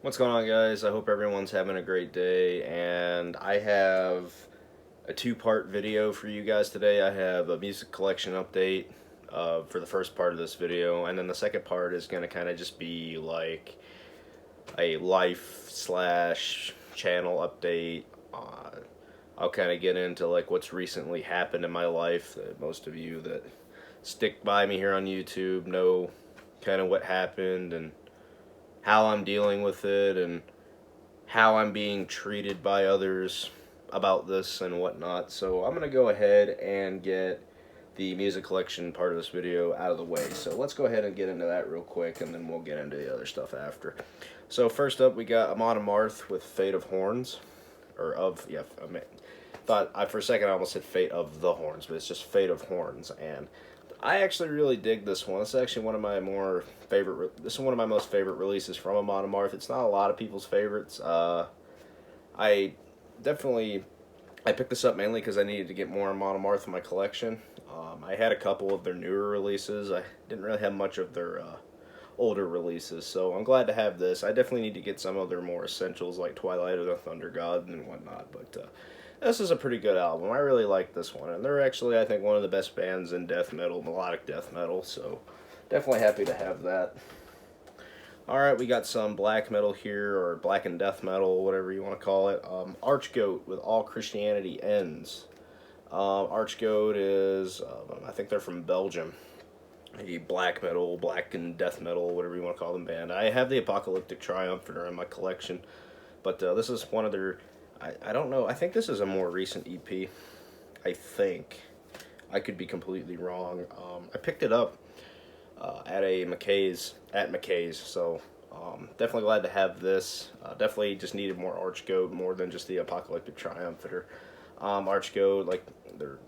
What's going on, guys? I hope everyone's having a great day. And I have a two-part video for you guys today. I have a music collection update for the first part of this video, and then the second part is going to kind of just be like a life slash channel update. I'll kind of get into like what's recently happened in my life. That most of you that stick by me here on YouTube know kind of what happened and how I'm dealing with it and how I'm being treated by others about this and whatnot. So I'm going to go ahead and get the music collection part of this video out of the way. So let's go ahead and get into that real quick, and then we'll get into the other stuff after. So first up, we got Amon Amarth with Fate of Horns. Or of, yeah, for a second I almost said Fate of the Horns, but it's just Fate of Horns. And I actually really dig this one. This is actually one of my more favorite. This is one of my most favorite releases from Amon Amarth. It's not a lot of people's favorites. I definitely I picked this up mainly because I needed to get more Amon Amarth in my collection. I had a couple of their newer releases. I didn't really have much of their older releases, so I'm glad to have this. I definitely need to get some of their more essentials like Twilight of the Thunder God and whatnot, but this is a pretty good album. I really like this one, and they're actually, I think, one of the best bands in death metal, melodic death metal, so definitely happy to have that. Alright, we got some black metal here, or black and death metal, whatever you want to call it. Archgoat with All Christianity Ends. Archgoat is, I think they're from Belgium. A black metal, black and death metal, whatever you want to call them, band. I have the Apocalyptic Triumpher in my collection, but this is one of their. I don't know. I think this is a more recent EP. I think. I could be completely wrong. I picked it up at McKay's, so definitely glad to have this. Definitely just needed more Archgoat, more than just the Apocalyptic Triumpher. Archgoat, like their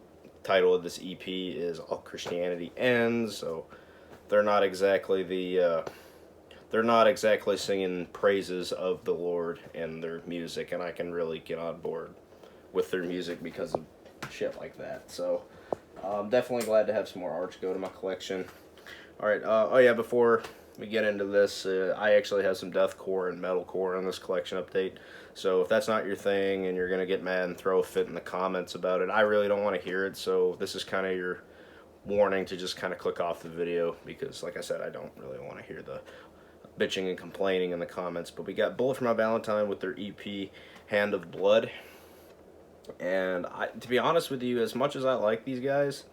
title of this EP is All Christianity Ends, so they're not exactly they're not exactly singing praises of the Lord in their music, and I can really get on board with their music because of shit like that. So definitely glad to have some more Archgoat in my collection. All right. Oh yeah. Before we get into this, I actually have some deathcore and metalcore in this collection update. So if that's not your thing and you're gonna get mad and throw a fit in the comments about it, I really don't want to hear it. So this is kind of your warning to just kind of click off the video because, like I said, I don't really want to hear the bitching and complaining in the comments. But we got Bullet for My Valentine with their EP Hand of Blood. And to be honest with you, as much as I like these guys,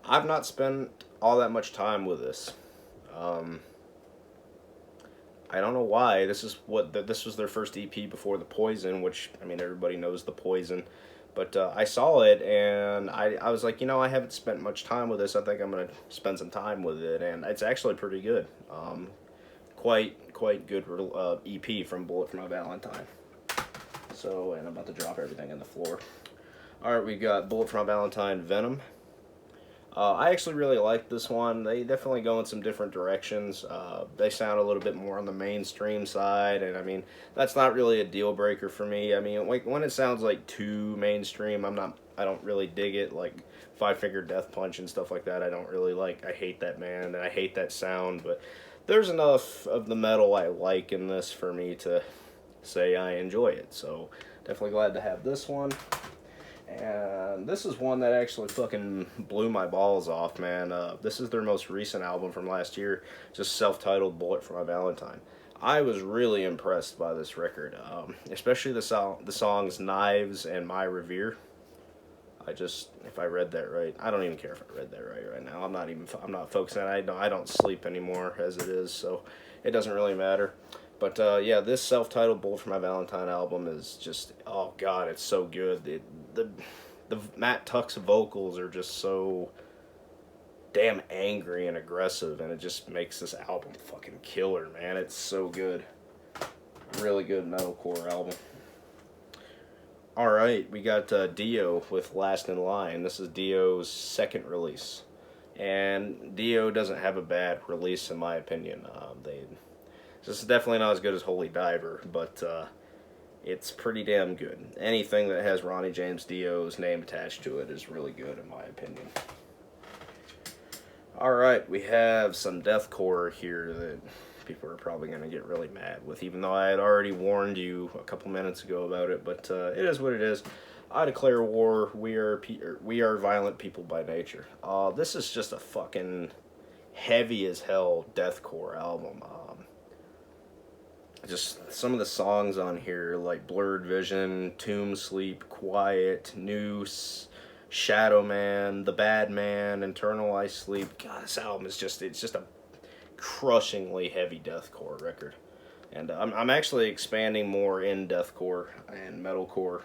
I've not spent all that much time with this. Um, I don't know why. This was their first EP before the Poison, which I mean everybody knows the Poison. But I saw it and I was like, I haven't spent much time with this. I think I'm gonna spend some time with it, and it's actually pretty good. Quite good EP from Bullet for My Valentine. So, and I'm about to drop everything on the floor. All right, we got Bullet for My Valentine, Venom. I actually really like this one. They definitely go in some different directions. They sound a little bit more on the mainstream side, and I mean that's not really a deal breaker for me. I mean, like when it sounds like too mainstream, I don't really dig it. Like Five Finger Death Punch and stuff like that. I don't really like. I hate that band and I hate that sound. But there's enough of the metal I like in this for me to say I enjoy it. So definitely glad to have this one. And this is one that actually fucking blew my balls off, man. This is their most recent album from last year, just self-titled Bullet for My Valentine. I was really impressed by this record, especially the songs Knives and My Revere. If I read that right, I don't even care if I read that right now. I'm not focusing on it. I don't sleep anymore as it is, so it doesn't really matter. But yeah, this self-titled Bullet for My Valentine album is just, oh god, it's so good. The Matt Tuck's vocals are just so damn angry and aggressive, and it just makes this album fucking killer, man. It's so good. Really good metalcore album. Alright, we got Dio with Last in Line. This is Dio's second release. And Dio doesn't have a bad release, in my opinion. This is definitely not as good as Holy Diver, but it's pretty damn good. Anything that has Ronnie James Dio's name attached to it is really good, in my opinion. Alright, we have some deathcore here that people are probably going to get really mad with, even though I had already warned you a couple minutes ago about it. But it is what it is. I declare war. We are violent people by nature. This is just a fucking heavy as hell deathcore album. Just some of the songs on here, like Blurred Vision, Tomb Sleep, Quiet, Noose, Shadow Man, The Bad Man, Eternal I Sleep. God, this album is it's just a crushingly heavy deathcore record. And I'm actually expanding more in deathcore and metalcore.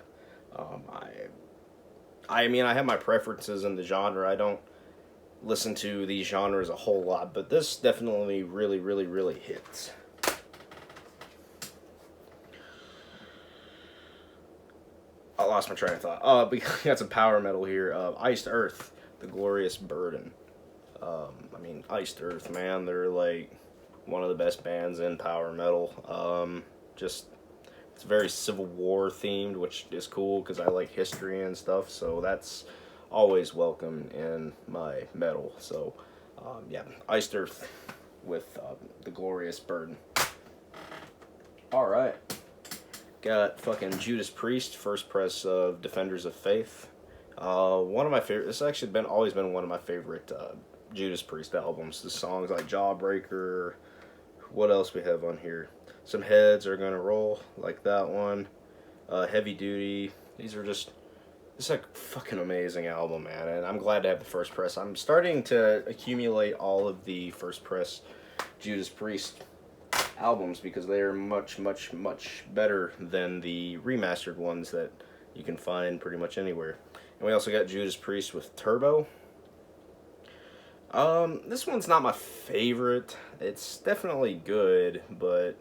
I mean, I have my preferences in the genre. I don't listen to these genres a whole lot, but this definitely really hits. I lost my train of thought. We got some power metal here. Iced Earth, The Glorious Burden. I mean, Iced Earth, man, they're like one of the best bands in power metal. It's very Civil War themed, which is cool because I like history and stuff, so that's always welcome in my metal. So, yeah, Iced Earth with The Glorious Burden. Alright. Got fucking Judas Priest, first press of Defenders of Faith. One of my favorite. This has actually always been one of my favorite Judas Priest albums. The songs like Jawbreaker. What else we have on here? Some Heads Are Gonna Roll, like that one. Heavy Duty. These are just. It's a fucking amazing album, man, and I'm glad to have the first press. I'm starting to accumulate all of the first press Judas Priest albums because they are much better than the remastered ones that you can find pretty much anywhere. And we also got Judas Priest with Turbo. This one's not my favorite. It's definitely good, but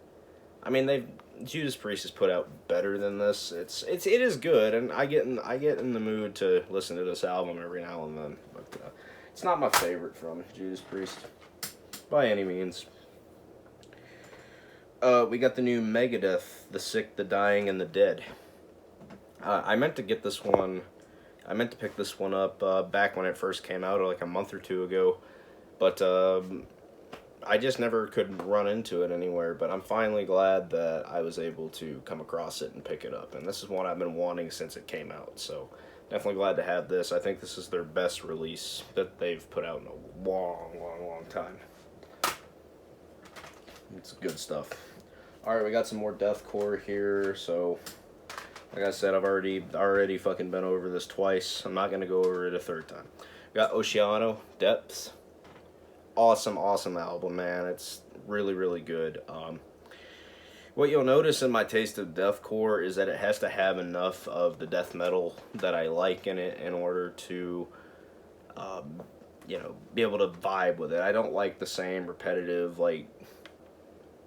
I mean Judas Priest has put out better than this. It is good, and I get in the mood to listen to this album every now and then. But it's not my favorite from Judas Priest by any means. We got the new Megadeth, The Sick, the Dying, and the Dead. I meant to get this one. I meant to pick this one up back when it first came out, like a month or two ago, but I just never could run into it anywhere. But I'm finally glad that I was able to come across it and pick it up. And this is one I've been wanting since it came out, so definitely glad to have this. I think this is their best release that they've put out in a long time. It's good stuff. Alright, we got some more deathcore here, so like I said, I've already fucking been over this twice. I'm not gonna go over it a third time. We got Oceano, Depths. Awesome album, man. It's really good. What you'll notice in my taste of deathcore is that it has to have enough of the death metal that I like in it in order to be able to vibe with it. I don't like the same repetitive, like,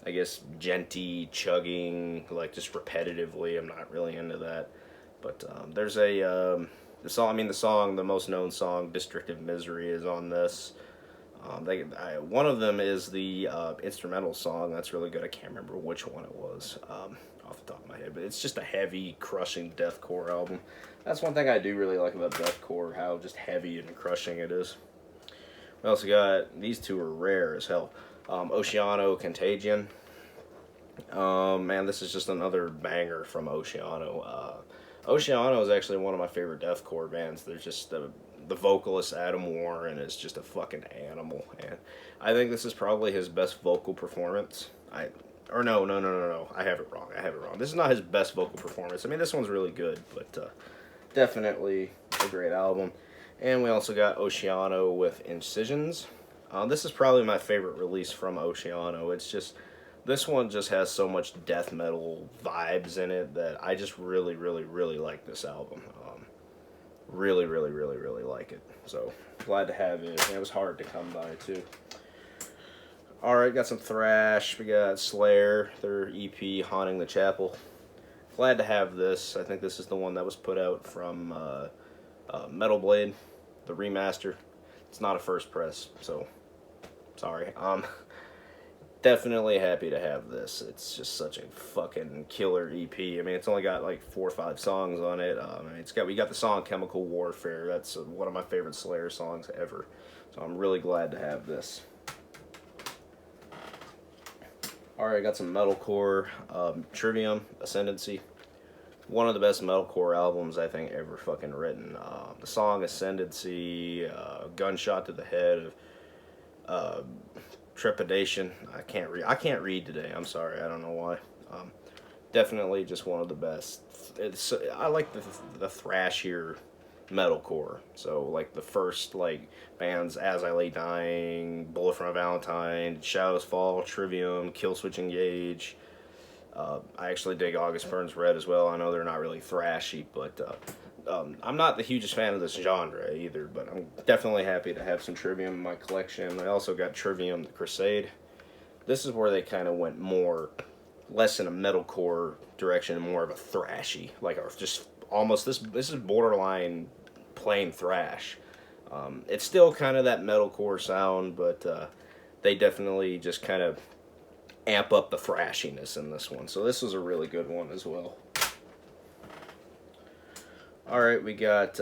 I guess, genty chugging, like, just repetitively. I'm not really into that. But there's the song, the most known song, District of Misery, is on this. One of them is the instrumental song. That's really good. I can't remember which one it was off the top of my head. But it's just a heavy, crushing deathcore album. That's one thing I do really like about deathcore, how just heavy and crushing it is. We also got, these two are rare as hell. Oceano, Contagion. Man, this is just another banger from Oceano. Oceano is actually one of my favorite deathcore bands. There's just the vocalist Adam Warren is just a fucking animal, and I think this is probably his best vocal performance. No. I have it wrong. This is not his best vocal performance. I mean, this one's really good, but definitely a great album. And we also got Oceano with Incisions. This is probably my favorite release from Oceano. It's just, this one just has so much death metal vibes in it that I just really like this album. Really like it. So, glad to have it. And it was hard to come by, too. Alright, got some thrash. We got Slayer, their EP, Haunting the Chapel. Glad to have this. I think this is the one that was put out from Metal Blade, the remaster. It's not a first press, so sorry. Definitely happy to have this. It's just such a fucking killer EP. I mean, it's only got like 4 or 5 songs on it. We got the song Chemical Warfare. That's one of my favorite Slayer songs ever. So I'm really glad to have this. Alright, I got some metalcore, Trivium, Ascendancy. One of the best metalcore albums I think ever fucking written. The song Ascendancy, Gunshot to the Head, uh, Trepidation. I can't read today. I'm sorry. I don't know why. Definitely just one of the best. I like the thrashier metalcore. So like the first like bands As I Lay Dying, Bullet for My Valentine, Shadows Fall, Trivium, Killswitch Engage. I actually dig August Burns Red as well. I know they're not really thrashy, but I'm not the hugest fan of this genre either. But I'm definitely happy to have some Trivium in my collection. I also got Trivium The Crusade. This is where they kind of went less in a metalcore direction and more of a thrashy, like just almost this is borderline plain thrash. It's still kind of that metalcore sound, but they definitely just kind of amp up the thrashiness in this one. So this was a really good one as well. Alright, we got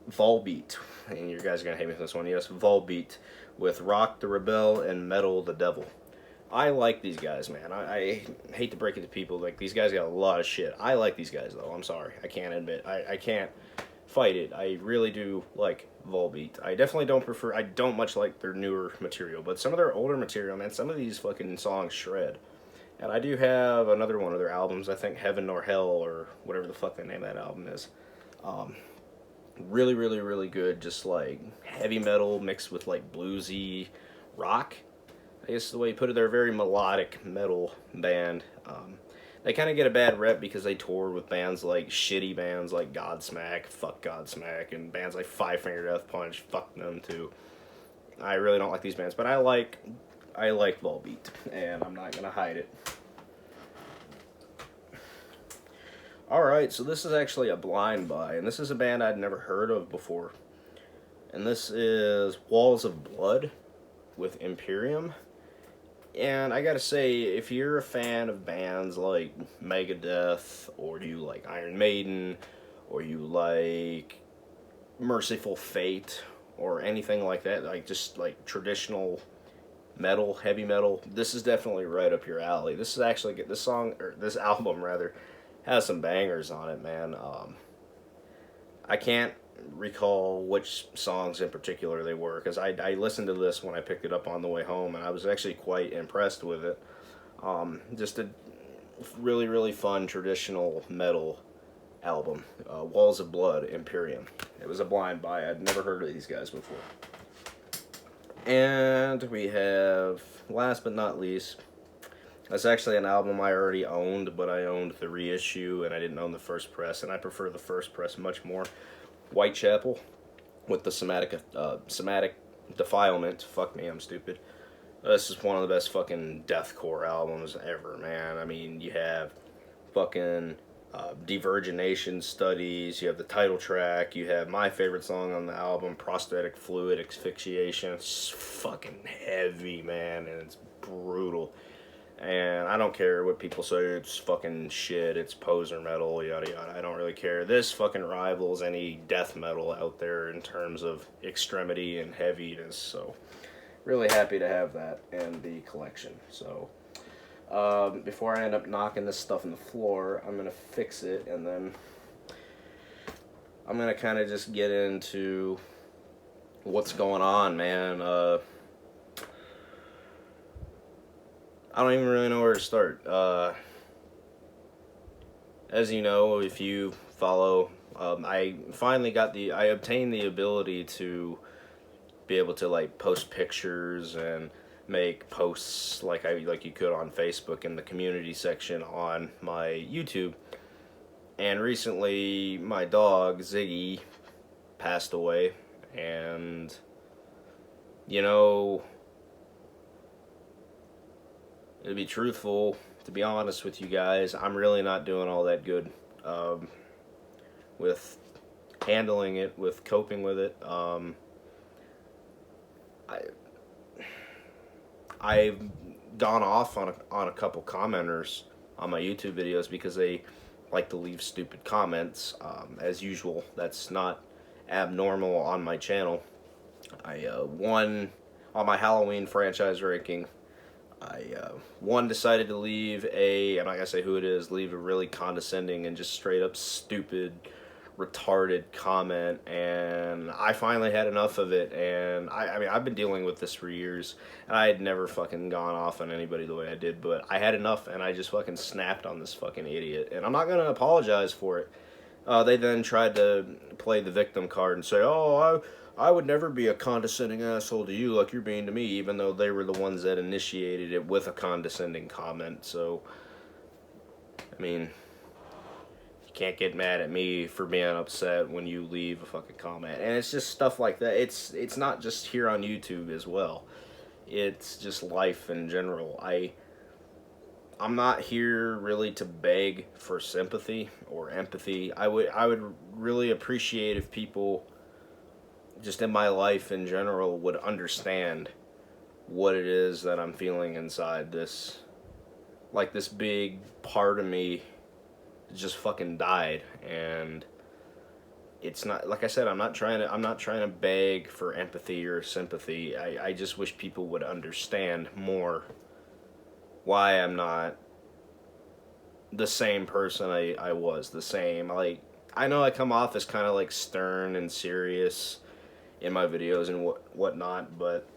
Volbeat, and you guys are going to hate me for this one. Yes, Volbeat with Rock the Rebel and Metal the Devil. I like these guys, man. I hate to break it to people. Like, these guys got a lot of shit. I like these guys, though. I'm sorry. I can't admit. I can't fight it. I really do like Volbeat. I definitely don't much like their newer material, but some of their older material, man, some of these fucking songs shred. And I do have another one of their albums, I think Heaven or Hell, or whatever the fuck the name of that album is. Really, really, really good. Just like heavy metal mixed with like bluesy rock. I guess the way you put it, they're a very melodic metal band. They kind of get a bad rep because they toured with bands like shitty bands like Godsmack, fuck Godsmack, and bands like Five Finger Death Punch, fuck them too. I really don't like these bands, but I like Volbeat, and I'm not gonna hide it. Alright, so this is actually a blind buy, and this is a band I'd never heard of before. And this is Walls of Blood with Imperium. And I gotta say, if you're a fan of bands like Megadeth, or you like Iron Maiden, or you like Merciful Fate, or anything like that, like just like traditional metal, heavy metal, this is definitely right up your alley. This is actually, this album rather, has some bangers on it, man. I can't recall which songs in particular they were, because I listened to this when I picked it up on the way home, and I was actually quite impressed with it. Just a really, really fun traditional metal album. Walls of Blood, Imperium. It was a blind buy. I'd never heard of these guys before. And we have, last but not least, that's actually an album I already owned, but I owned the reissue, and I didn't own the first press, and I prefer the first press much more. Whitechapel with the Somatic Defilement. Fuck me, I'm stupid. This is one of the best fucking deathcore albums ever, man. I mean, you have fucking Devirgination Studies, you have the title track, you have my favorite song on the album, Prosthetic Fluid Asphyxiation. It's fucking heavy, man, and it's brutal. And I don't care what people say, it's fucking shit, it's poser metal, yada yada. I don't really care. This fucking rivals any death metal out there in terms of extremity and heaviness. So, really happy to have that in the collection. So, before I end up knocking this stuff on the floor, I'm going to fix it, and then I'm going to kind of just get into what's going on, man. I don't even really know where to start. As you know, if you follow, I obtained the ability to be able to like post pictures and make posts like you could on Facebook in the community section on my YouTube. And recently, my dog Ziggy passed away, and you know, to be truthful, to be honest with you guys, I'm really not doing all that good with handling it, with coping with it. I've gone off on a couple commenters on my YouTube videos because they like to leave stupid comments. As usual, that's not abnormal on my channel. I won on my Halloween franchise ranking. one decided to leave a, I'm not gonna say who it is, leave a really condescending and just straight up stupid, retarded comment, and I finally had enough of it. And I mean, I've been dealing with this for years, and I had never fucking gone off on anybody the way I did, but I had enough, and I just fucking snapped on this fucking idiot, and I'm not gonna apologize for it. They then tried to play the victim card and say, "Oh, I would never be a condescending asshole to you like you're being to me," even though they were the ones that initiated it with a condescending comment. So, I mean, you can't get mad at me for being upset when you leave a fucking comment. And it's just stuff like that. It's not just here on YouTube as well. It's just life in general. I'm not here really to beg for sympathy or empathy. I would really appreciate if people just in my life in general would understand what it is that I'm feeling inside. This, like, this big part of me just fucking died, and it's not, like I said, I'm not trying to beg for empathy or sympathy. I just wish people would understand more why I'm not the same person I was. The same, like, I know I come off as kind of like stern and serious in my videos and whatnot, but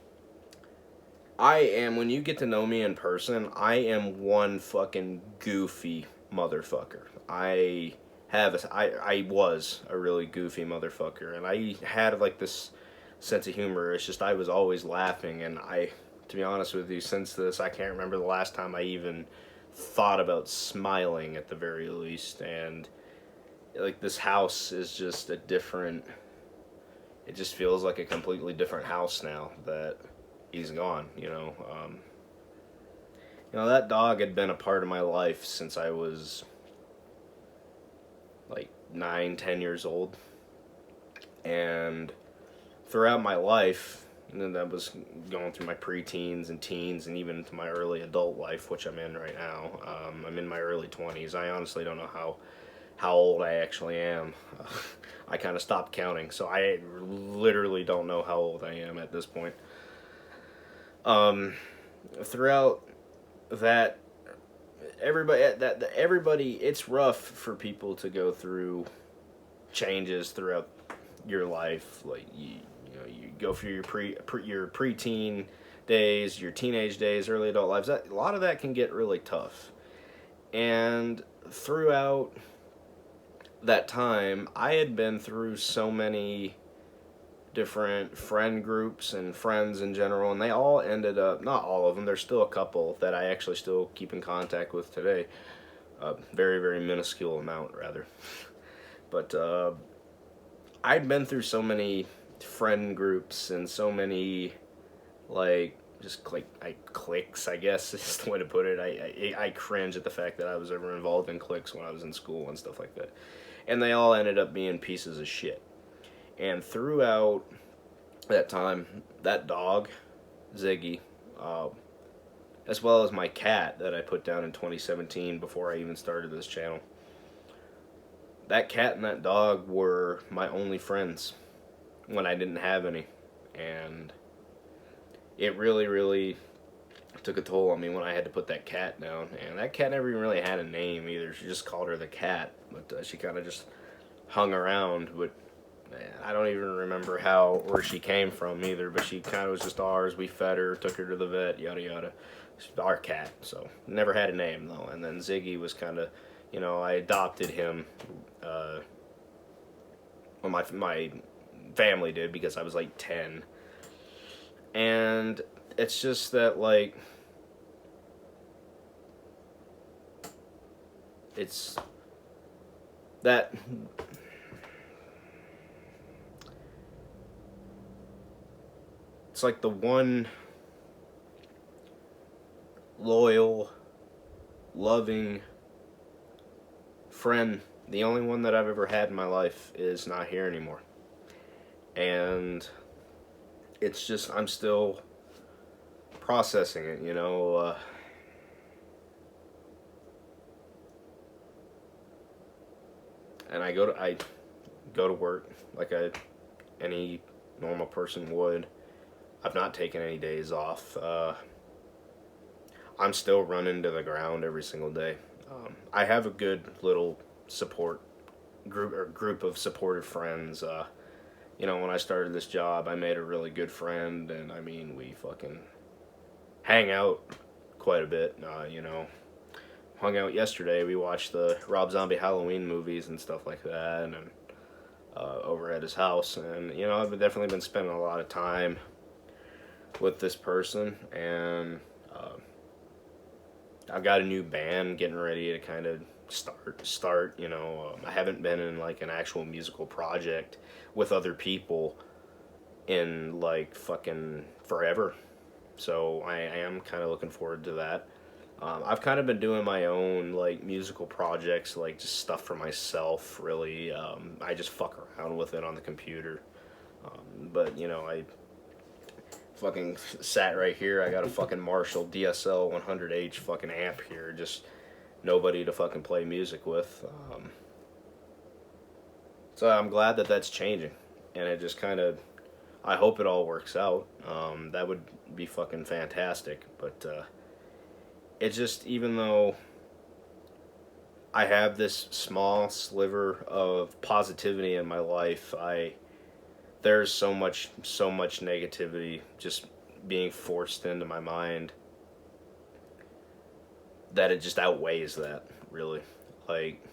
I am, when you get to know me in person, I am one fucking goofy motherfucker. I was a really goofy motherfucker, and I had like this sense of humor. It's just I was always laughing, and to be honest with you, since this, I can't remember the last time I even thought about smiling at the very least. And like, this house is just a different, it just feels like a completely different house now that he's gone, you know. That dog had been a part of my life since I was like 9, 10 years old. And throughout my life, and then that was going through my preteens and teens and even into my early adult life, which I'm in right now. I'm in my early 20s. I honestly don't know how old I actually am. I kind of stopped counting, so I literally don't know how old I am at this point. Throughout that, everybody, it's rough for people to go through changes throughout your life. Like, you go through your preteen days, your teenage days, early adult lives. A lot of that can get really tough. And throughout that time, I had been through so many different friend groups and friends in general, and they all ended up, not all of them, there's still a couple that I actually still keep in contact with today. A very, very minuscule amount, rather. But I'd been through so many friend groups and so many, like, just cliques, I guess is the way to put it. I cringe at the fact that I was ever involved in cliques when I was in school and stuff like that. And they all ended up being pieces of shit. And throughout that time, that dog, Ziggy, as well as my cat that I put down in 2017 before I even started this channel, that cat and that dog were my only friends when I didn't have any. And it really, really took a toll on me when I had to put that cat down. And that cat never even really had a name either. She just called her the cat, but she kind of just hung around. But I don't even remember where she came from either, but she kind of was just ours. We fed her, took her to the vet, yada yada. She's our cat, so never had a name though. And then Ziggy was kind of, I adopted him. Well, my family did, because I was like 10. And it's just that, like, it's that it's like the one loyal, loving friend, the only one that I've ever had in my life, is not here anymore. And it's just, I'm still processing it, and I go to work like any normal person would. I've not taken any days off. I'm still running to the ground every single day. I have a good little support group of supportive friends. You know, when I started this job, I made a really good friend, and I mean, we fucking hang out quite a bit. You know, hung out yesterday. We watched the Rob Zombie Halloween movies and stuff like that, and over at his house. And you know, I've definitely been spending a lot of time with this person, and I've got a new band getting ready to kind of start. You know, I haven't been in like an actual musical project with other people in like fucking forever. So I am kind of looking forward to that. I've kind of been doing my own like musical projects, like just stuff for myself. Really, I just fuck around with it on the computer. But you know, I fucking sat right here. I got a fucking Marshall DSL 100H fucking amp here. Just nobody to fucking play music with. So I'm glad that that's changing, and it just kind of. I hope it all works out. That would be fucking fantastic. But it's just, even though I have this small sliver of positivity in my life, there's so much negativity just being forced into my mind that it just outweighs that, really. Like,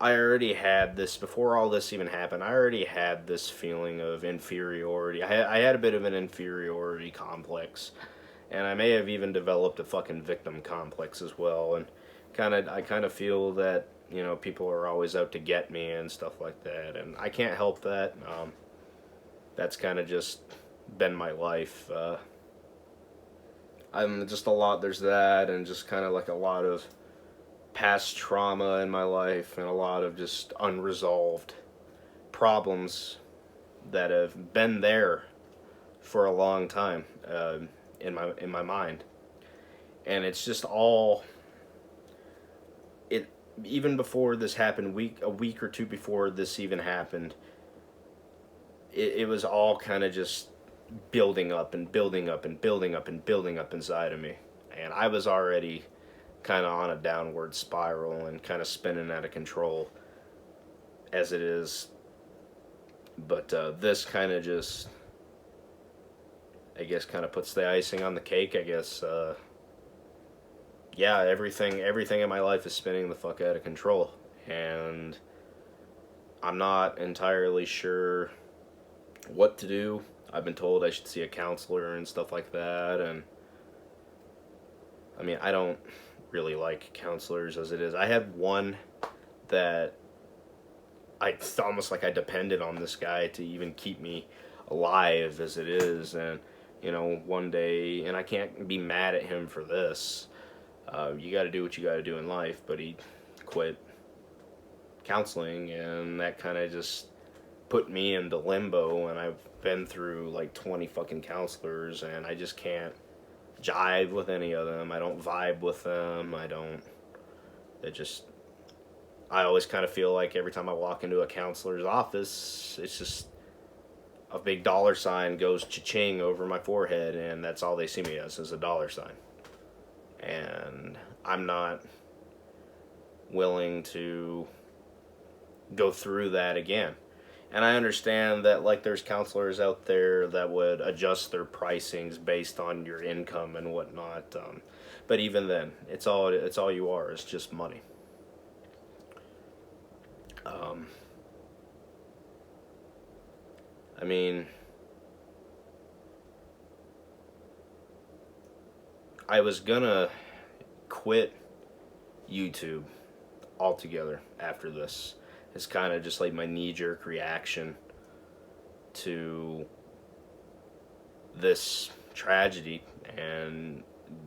I already had this, before all this even happened, I already had this feeling of inferiority. I had a bit of an inferiority complex, and I may have even developed a fucking victim complex as well, and I kind of feel that, you know, people are always out to get me and stuff like that, and I can't help that. That's kind of just been my life. I'm just a lot, there's that, and just kind of like a lot of past trauma in my life, and a lot of just unresolved problems that have been there for a long time, in my mind. And it's just all it even before this happened, a week or two before this even happened, it was all kind of just building up and building up and building up and building up inside of me. And I was already kind of on a downward spiral and kind of spinning out of control as it is. But this kind of just, I guess, kind of puts the icing on the cake, I guess. Yeah, everything in my life is spinning the fuck out of control. And I'm not entirely sure what to do. I've been told I should see a counselor and stuff like that, and I mean, I don't really like counselors as it is. I had one that it's almost like I depended on this guy to even keep me alive as it is, and you know, one day, and I can't be mad at him for this. You got to do what you got to do in life, but he quit counseling, and that kind of just put me into limbo, and I've been through like 20 fucking counselors, and I just can't jive with any of them. I don't vibe with them. I always kind of feel like every time I walk into a counselor's office, it's just a big dollar sign goes cha-ching over my forehead, and that's all they see me as, is a dollar sign. And I'm not willing to go through that again. And I understand that, like, there's counselors out there that would adjust their pricings based on your income and whatnot. But even then, it's all you are. It's just money. I mean, I was gonna quit YouTube altogether after this. It's kind of just like my knee-jerk reaction to this tragedy, and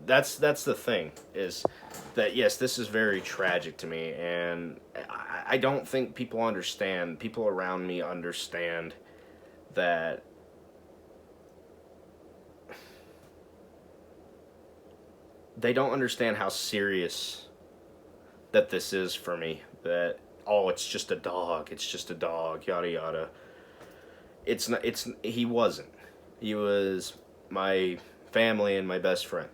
that's the thing, is that yes, this is very tragic to me, and I don't think people around me understand that they don't understand how serious that this is for me. That, oh, it's just a dog, yada yada. He wasn't. He was my family and my best friend.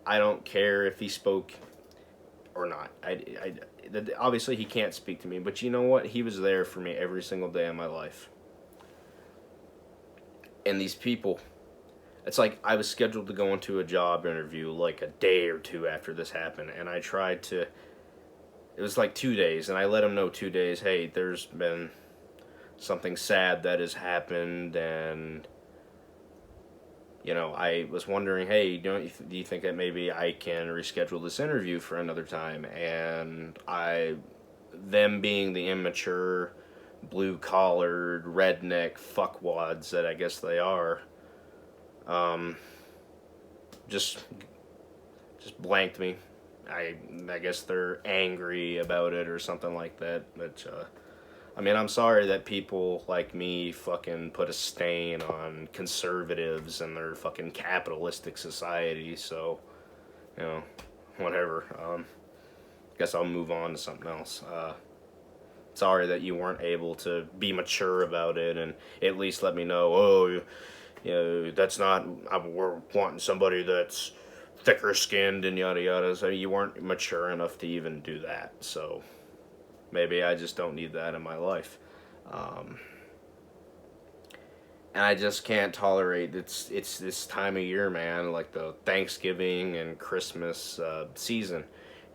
I don't care if he spoke or not. Obviously he can't speak to me, but you know what? He was there for me every single day of my life. And these people, it's like I was scheduled to go into a job interview like a day or two after this happened, and I tried to. It was like 2 days, and I let him know 2 days. Hey, there's been something sad that has happened, and I was wondering, hey, do you think that maybe I can reschedule this interview for another time? And them being the immature, blue-collared, redneck fuckwads that I guess they are, just blanked me. I guess they're angry about it or something like that. But I'm sorry that people like me fucking put a stain on conservatives and their fucking capitalistic society. So, whatever. Guess I'll move on to something else. Sorry that you weren't able to be mature about it and at least let me know, that's not, we're wanting somebody that's thicker skinned and yada yada. So you weren't mature enough to even do that. So maybe I just don't need that in my life. And I just can't tolerate it's this time of year, man, like the Thanksgiving and Christmas season.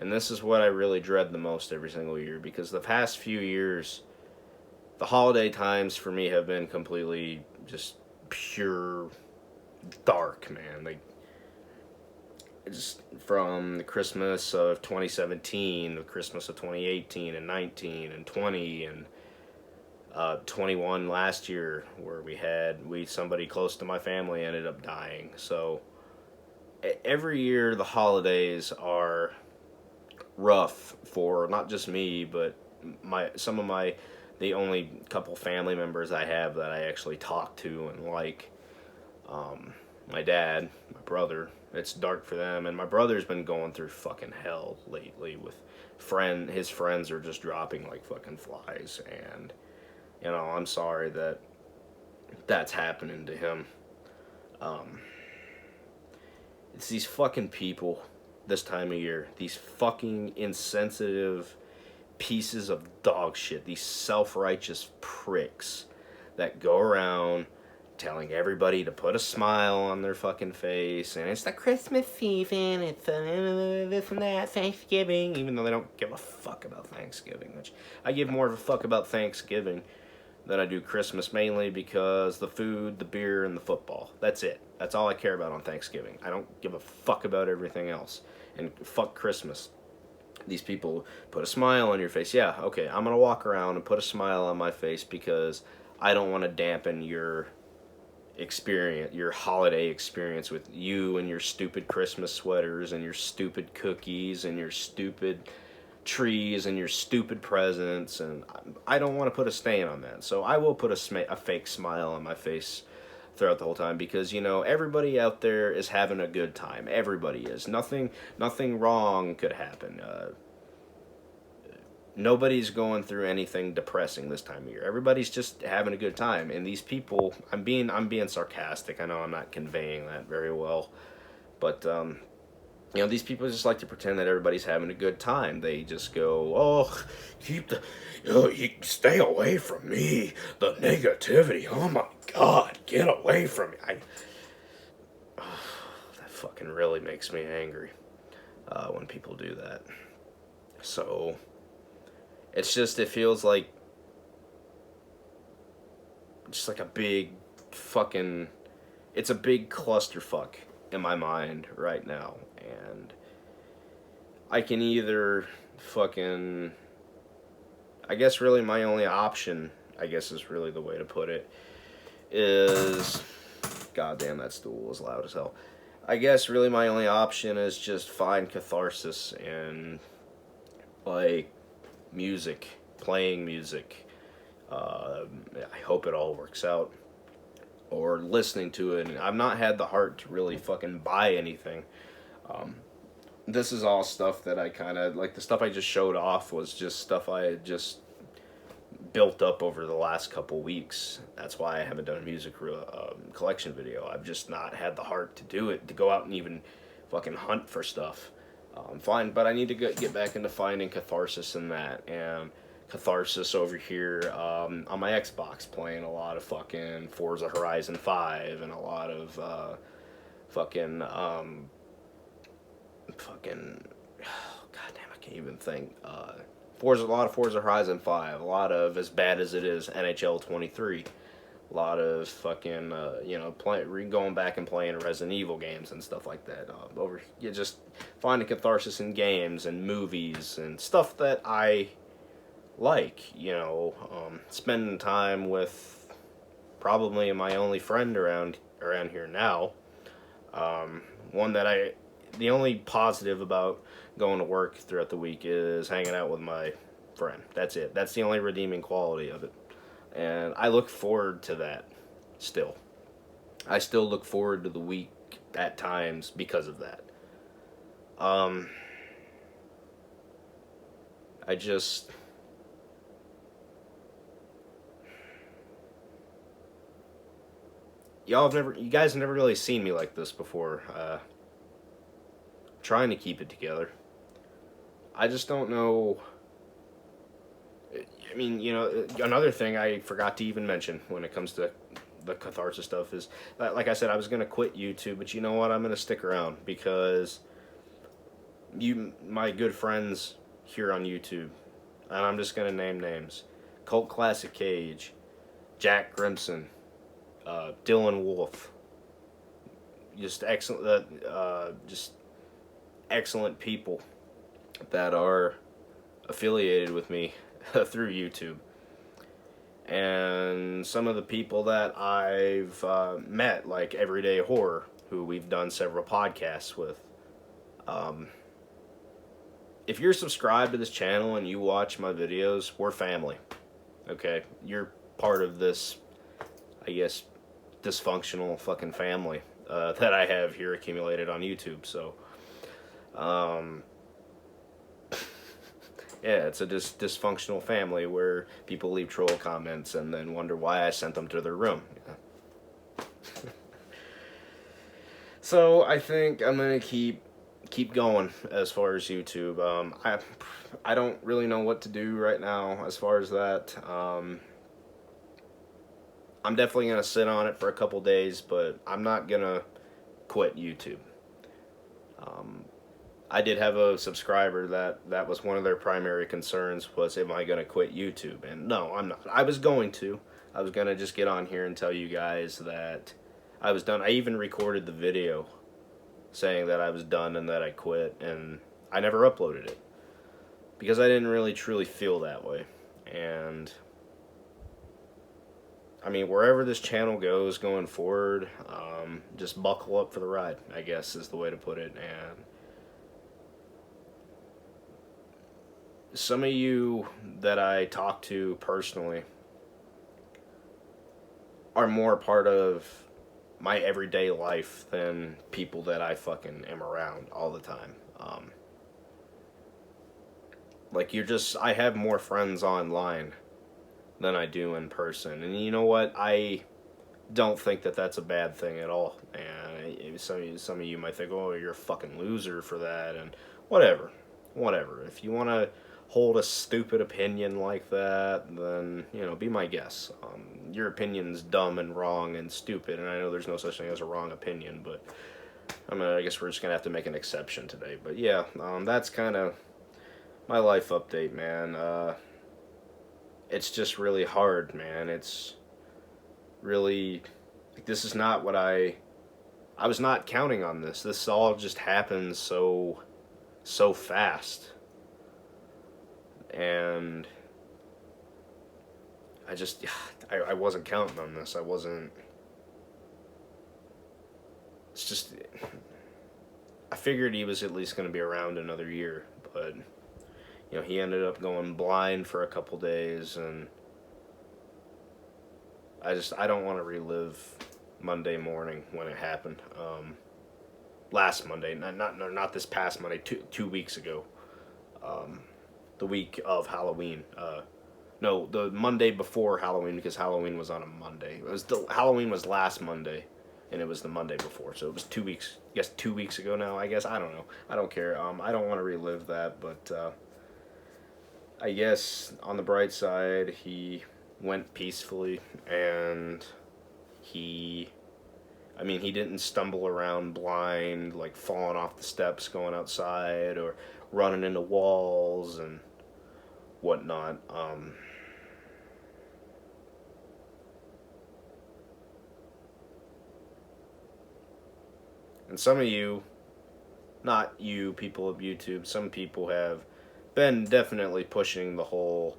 And this is what I really dread the most every single year, because the past few years, the holiday times for me have been completely just pure dark, man. Like, it's from the Christmas of 2017, the Christmas of 2018 and 19 and 20 and 21 last year, where somebody close to my family ended up dying. So every year the holidays are rough for not just me, but the only couple family members I have that I actually talk to and like. My dad, my brother, it's dark for them, and my brother's been going through fucking hell lately with his friends are just dropping like fucking flies, and I'm sorry that that's happening to him. It's these fucking people this time of year, these fucking insensitive pieces of dog shit, these self-righteous pricks that go around telling everybody to put a smile on their fucking face, and it's the Christmas season, it's this and that, Thanksgiving, even though they don't give a fuck about Thanksgiving, which I give more of a fuck about Thanksgiving than I do Christmas, mainly because the food, the beer, and the football. That's it. That's all I care about on Thanksgiving. I don't give a fuck about everything else. And fuck Christmas. These people put a smile on your face. Yeah, okay, I'm going to walk around and put a smile on my face because I don't want to dampen your holiday experience with you and your stupid Christmas sweaters and your stupid cookies and your stupid trees and your stupid presents, and I don't want to put a stain on that. So I will put a fake smile on my face throughout the whole time, because everybody out there is having a good time. Everybody is. Nothing wrong could happen. Nobody's going through anything depressing this time of year. Everybody's just having a good time. And these people, I'm being sarcastic. I know I'm not conveying that very well, but these people just like to pretend that everybody's having a good time. They just go, "Oh, you stay away from me. The negativity. Oh my God, get away from me." That fucking really makes me angry when people do that. So it feels like just like a big fucking, it's a big clusterfuck in my mind right now, and I can either fucking, I guess really my only option, I guess is really the way to put it, is, goddamn, that stool is loud as hell. I guess really my only option is just find catharsis in like music, playing music. I hope it all works out. Or listening to it. And I've not had the heart to really fucking buy anything. This is all stuff that I kind of, like the stuff I just showed off was just stuff I had just built up over the last couple weeks. That's why I haven't done a music collection video. I've just not had the heart to do it, to go out and even fucking hunt for stuff. Fine, but I need to get back into finding catharsis in that, and catharsis over here on my Xbox, playing a lot of fucking Forza Horizon 5 and a lot of fucking fucking goddamn, I can't even think. A lot of Forza Horizon 5, a lot of, as bad as it is, NHL 23, a lot of fucking going back and playing Resident Evil games and stuff like that. You just finding catharsis in games and movies and stuff that I like. Spending time with probably my only friend around here now. The only positive about going to work throughout the week is hanging out with my friend. That's it. That's the only redeeming quality of it. And I look forward to that still. I still look forward to the week at times because of that. I just... you guys have never really seen me like this before. Trying to keep it together. I just don't know. I mean, another thing I forgot to even mention when it comes to the catharsis stuff is that, like I said, I was going to quit YouTube, but you know what? I'm going to stick around because my good friends here on YouTube, and I'm just going to name names: Cult Classic Cage, Jack Grimson, Dylan Wolf. Just excellent people that are affiliated with me through YouTube. And some of the people that I've met, like Everyday Horror, who we've done several podcasts with. If you're subscribed to this channel and you watch my videos, we're family. Okay? You're part of this, I guess, dysfunctional fucking family that I have here accumulated on YouTube. So, yeah, it's a dysfunctional family where people leave troll comments and then wonder why I sent them to their room. Yeah. So I think I'm gonna keep going as far as YouTube. I don't really know what to do right now as far as that. I'm definitely gonna sit on it for a couple days, but I'm not gonna quit YouTube. I did have a subscriber that was one of their primary concerns was, am I going to quit YouTube? And no, I'm not. I was going to just get on here and tell you guys that I was done. I even recorded the video saying that I was done and that I quit, and I never uploaded it because I didn't really truly feel that way. And I mean, wherever this channel goes going forward, just buckle up for the ride, I guess is the way to put it. And some of you that I talk to personally are more part of my everyday life than people that I fucking am around all the time. I have more friends online than I do in person. And you know what? I don't think that that's a bad thing at all. And some of you might think, oh, you're a fucking loser for that, and whatever. If you want to hold a stupid opinion like that, then, be my guest. Your opinion's dumb and wrong and stupid, and I know there's no such thing as a wrong opinion, but I guess we're just going to have to make an exception today. But yeah, that's kind of my life update, man. It's just really hard, man. It's really, this is not what I was not counting on this. This all just happened so fast. And I wasn't counting on this. It's just, I figured he was at least going to be around another year, but, he ended up going blind for a couple days, and I don't want to relive Monday morning when it happened. Last Monday, not this past Monday, 2 weeks ago. The week of Halloween. The Monday before Halloween, because Halloween was on a Monday. Halloween was last Monday, and it was the Monday before, so it was 2 weeks. I guess 2 weeks ago now. I guess I don't know. I don't care. I don't want to relive that, but I guess on the bright side, he went peacefully, and he he didn't stumble around blind, like falling off the steps going outside or running into walls and whatnot. And some of you, not you people of YouTube, some people have been definitely pushing the whole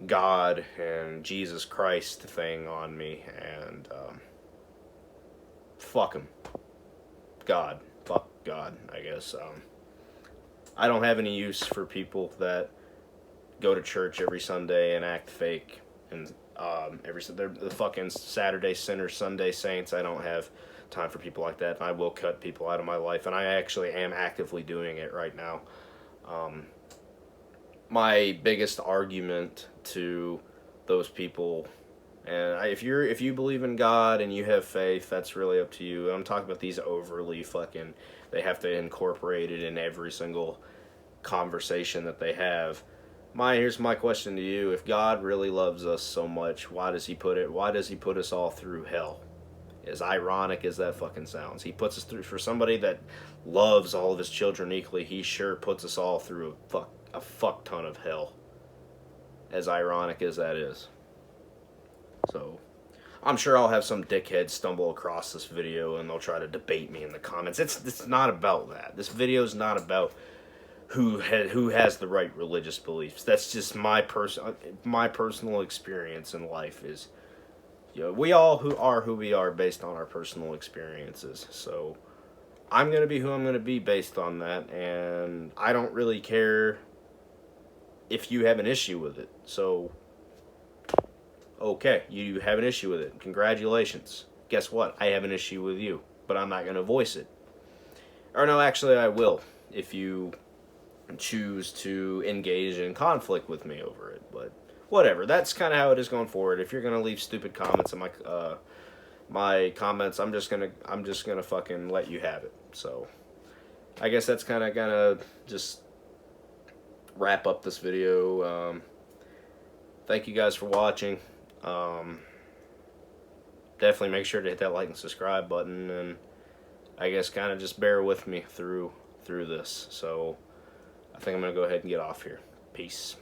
God and Jesus Christ thing on me, and fuck him. God. Fuck God, I guess. I don't have any use for people that go to church every Sunday and act fake, and they're the fucking Saturday sinners, Sunday saints. I don't have time for people like that, and I will cut people out of my life, and I actually am actively doing it right now. My biggest argument to those people, and if you believe in God and you have faith, that's really up to you. I'm talking about these overly fucking, they have to incorporate it in every single conversation that they have. Here's my question to you: if God really loves us so much, why does he put us all through hell? As ironic as that fucking sounds, he puts us through, for somebody that loves all of his children equally, he sure puts us all through a fuck ton of hell. As ironic as that is. So, I'm sure I'll have some dickhead stumble across this video and they'll try to debate me in the comments. It's not about that. This video is not about who has the right religious beliefs. That's just my personal experience in life is, we all who we are based on our personal experiences. So I'm going to be who I'm going to be based on that, and I don't really care if you have an issue with it. So, okay, you have an issue with it. Congratulations. Guess what? I have an issue with you, but I'm not going to voice it. Or no, actually I will, if you choose to engage in conflict with me over it, but whatever. That's kind of how it is going forward. If you're gonna leave stupid comments in my comments, I'm just gonna fucking let you have it. So I guess that's kind of gonna just wrap up this video. Thank you guys for watching. Definitely make sure to hit that like and subscribe button, and I guess kind of just bear with me through this. So I think I'm gonna go ahead and get off here. Peace.